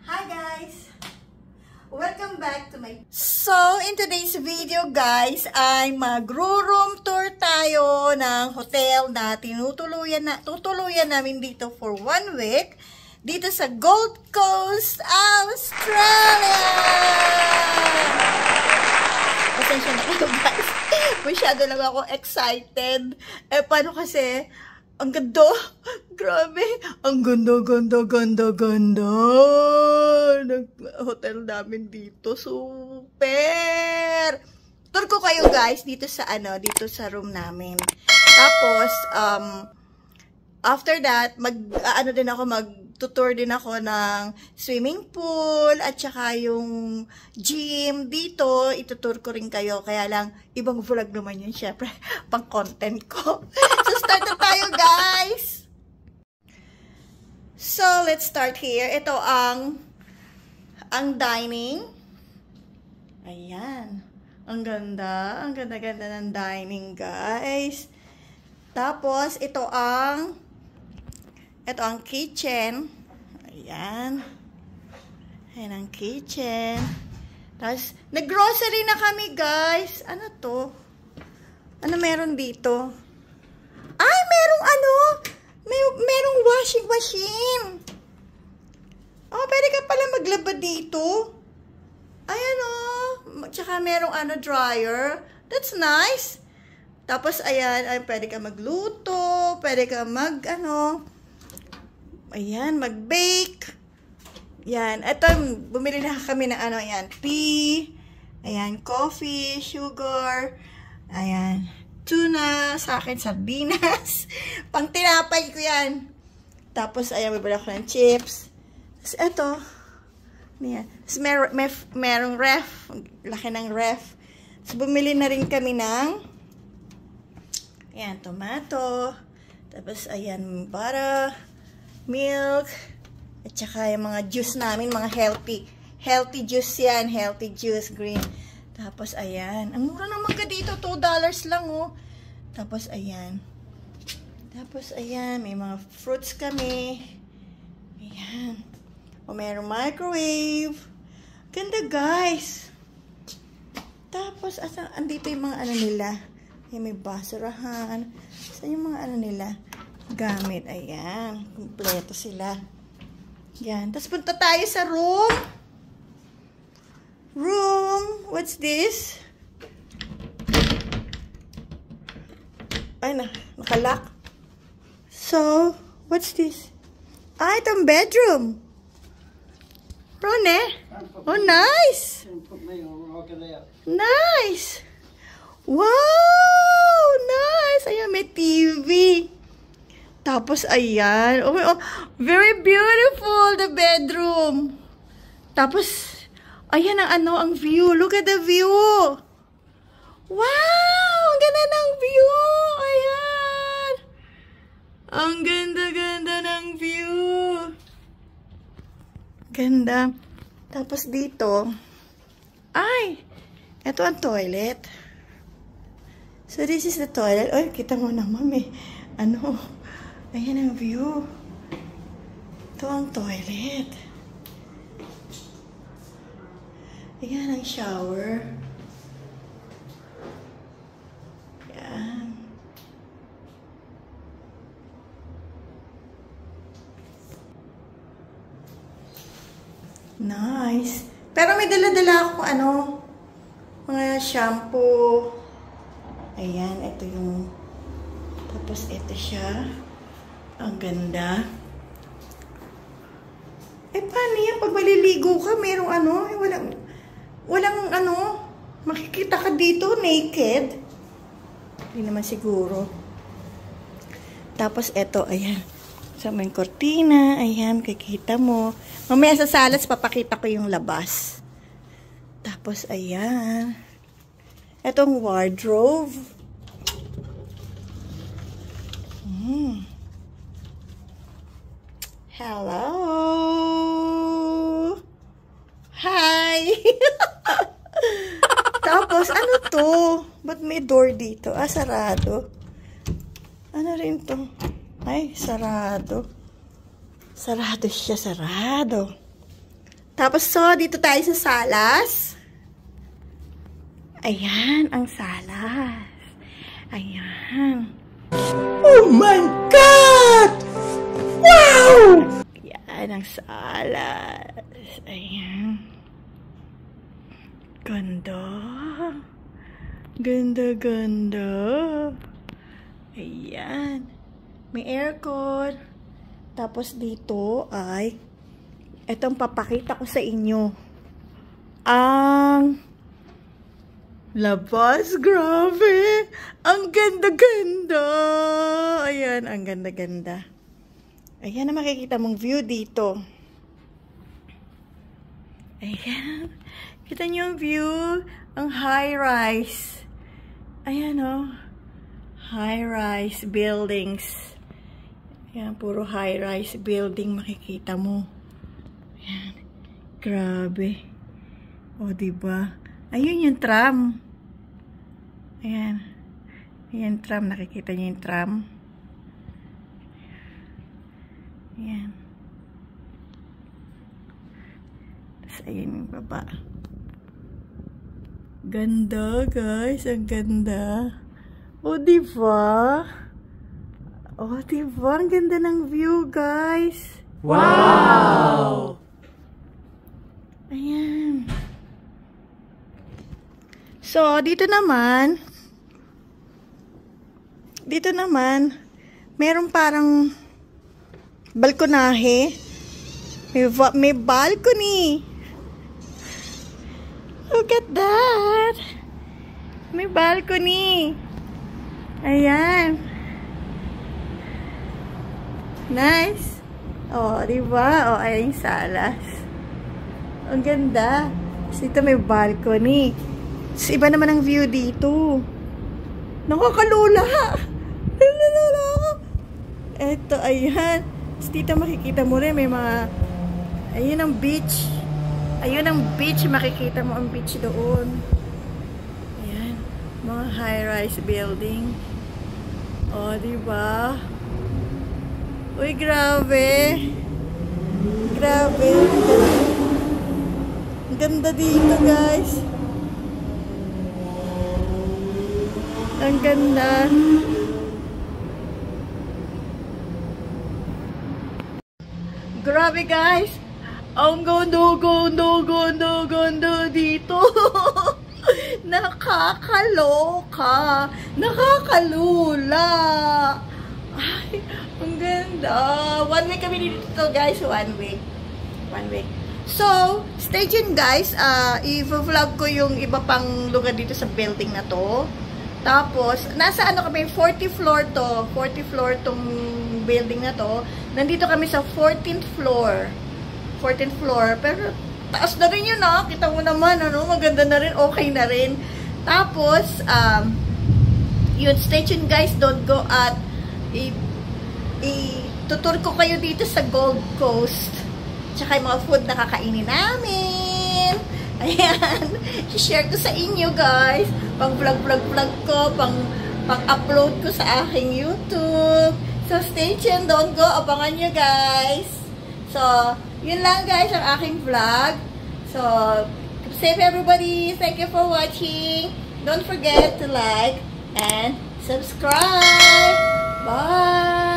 Hi guys! Welcome back to my... So, in today's video guys, ay mag-room tour tayo ng hotel na tutuluyan namin dito for 1 week dito sa Gold Coast, Australia! Pasensya na kayo guys. Masyado lang ako excited. Paano kasi... Ang ganda. Grabe. Ang ganda. Ng hotel namin dito. Super. Tour ko kayo guys dito sa room namin. Tapos after that, mag-tutor din ako ng swimming pool at saka yung gym dito. Itutur ko rin kayo. Kaya lang, ibang vlog naman yun. Syempre, pang content ko. So, start na tayo, guys! So, let's start here. Ito ang dining. Ayan. Ang ganda. Ang ganda-ganda ng dining, guys. Tapos, ito ang kitchen. Ayan. Ayan ang kitchen. Tapos, nag-grocery na kami, guys. Ano to? Ano meron dito? Ay, merong washing machine. Oh, pwede ka pala maglaba dito. Ayan, oh. Tsaka merong dryer. That's nice. Tapos, ayan, ay, pwede ka magluto. Pwede ka ayan, mag-bake. Yan. Ito, bumili na kami ng ayan, tea. Ayan, coffee, sugar. Ayan, tuna. Sa akin, sardinas. Pang tinapay ko yan. Tapos, ayan, bibili ako ng chips. Tapos, ito. Ayan. Tapos, merong ref. Laki ng ref. Tapos, bumili na rin kami ng ayan, tomato. Tapos, ayan, butter. Milk, at saka yung mga juice namin, mga healthy juice yan, healthy juice, green. Tapos, ayan, ang mura naman ka dito, $2 lang, oh. Tapos, ayan, may mga fruits kami. Ayan, o mayroong microwave. Ganda, guys. Tapos, andito yung mga nila. Ayan, may basurahan. So, yung mga nila. Gamit. Ayan. Kompleto sila. Ayan. Tapos punta tayo sa room. What's this? Ay, nakalock. So, what's this? Itong bedroom. Rone? Oh, nice. Nice. Wow! Nice. Ayan, may TV. Tapos, ayan. Oh, very beautiful, the bedroom. Tapos, ayan ang view. Look at the view. Wow! Ang ganda ng view. Ayan. Ang ganda-ganda ng view. Ganda. Tapos, dito. Ay! Ito ang toilet. So, this is the toilet. Ay, kita mo naman, may ayan ang view. Ito ang toilet. Ayan ang shower. Ayan. Nice. Pero may dala-dala akong mga shampoo. Ayan, ito yung tapos ito siya. Ang ganda. Paano yan? Pag maliligo ka, merong walang makikita ka dito, naked. Hindi naman siguro. Tapos, ito, ayan. Sa may kortina, ayan, kikita mo. Mamaya sa salas, papakita ko yung labas. Tapos, ayan. Itong wardrobe. Hello! Hi! Tapos, ano to? Ba't may door dito? Sarado. Ano rin to? Ay, sarado. Sarado siya, sarado. Tapos, so, dito tayo sa salas. Ayan, ang salas. Ayan. Oh my God! Wow! Ayan, ang salas. Ayan. Ganda. Ganda, ganda. Ayan. May aircon. Tapos dito ay etong papakita ko sa inyo. Ang labas. Grabe. Ang ganda-ganda. Ayan, ang ganda-ganda. Ayan na makikita mong view dito. Ayan. Kita niyo yung view. Ang high-rise. Ayan o. High-rise buildings. Ayan, puro high-rise building makikita mo. Ayan. Grabe. O, diba? Ayun yung tram. Ayan. Ayan, tram. Nakikita niyo yung tram. Ayan. Tapos, ayan yung baba. Ganda, guys. Ang ganda. O, diba? O, diba? Ang ganda ng view, guys. Wow! Ayan. So, dito naman, meron parang balkonahe. May balcony. Look at that. May balcony. Ayan. Nice. Oh, diba? Oh, ayan yung salas. Ang ganda. Tapos dito may balcony. Tapos iba naman ang view dito. Nakakalula. Nakakalula. Eto, ayan. Tapos dito makikita mo rin, may mga, ayun ang beach. Ayun ang beach. Makikita mo ang beach doon. Ayan. Mga high-rise building. O, diba? Uy, grabe. Grabe. Ang ganda dito, guys. Ang ganda. Grabe, guys. Ang ganda dito. Nakakaloka. Nakakalula. Ay, ang ganda. 1 week kami dito, guys. 1 week. 1 week. So, stay tuned, guys. I-vlog ko yung iba pang lugar dito sa building na to. Tapos, nasa ano kami, 40th floor to. 40th floor tong building na to. Nandito kami sa 14th floor. 14th floor. Pero, taas na rin yun, ah. Kita mo naman, ano, maganda na rin, okay na rin. Tapos, yun, stay tuned, guys. Don't go at tutur ko kayo dito sa Gold Coast. Tsaka yung mga food na kakainin namin. Ayan. I-share ko sa inyo, guys. Pang-vlog ko, pang-upload ko sa aking YouTube. So, stay tuned. Don't go. Abangan nyo, guys. So, yun lang, guys, ang aking vlog. So, keep safe, everybody. Thank you for watching. Don't forget to like and subscribe. Bye!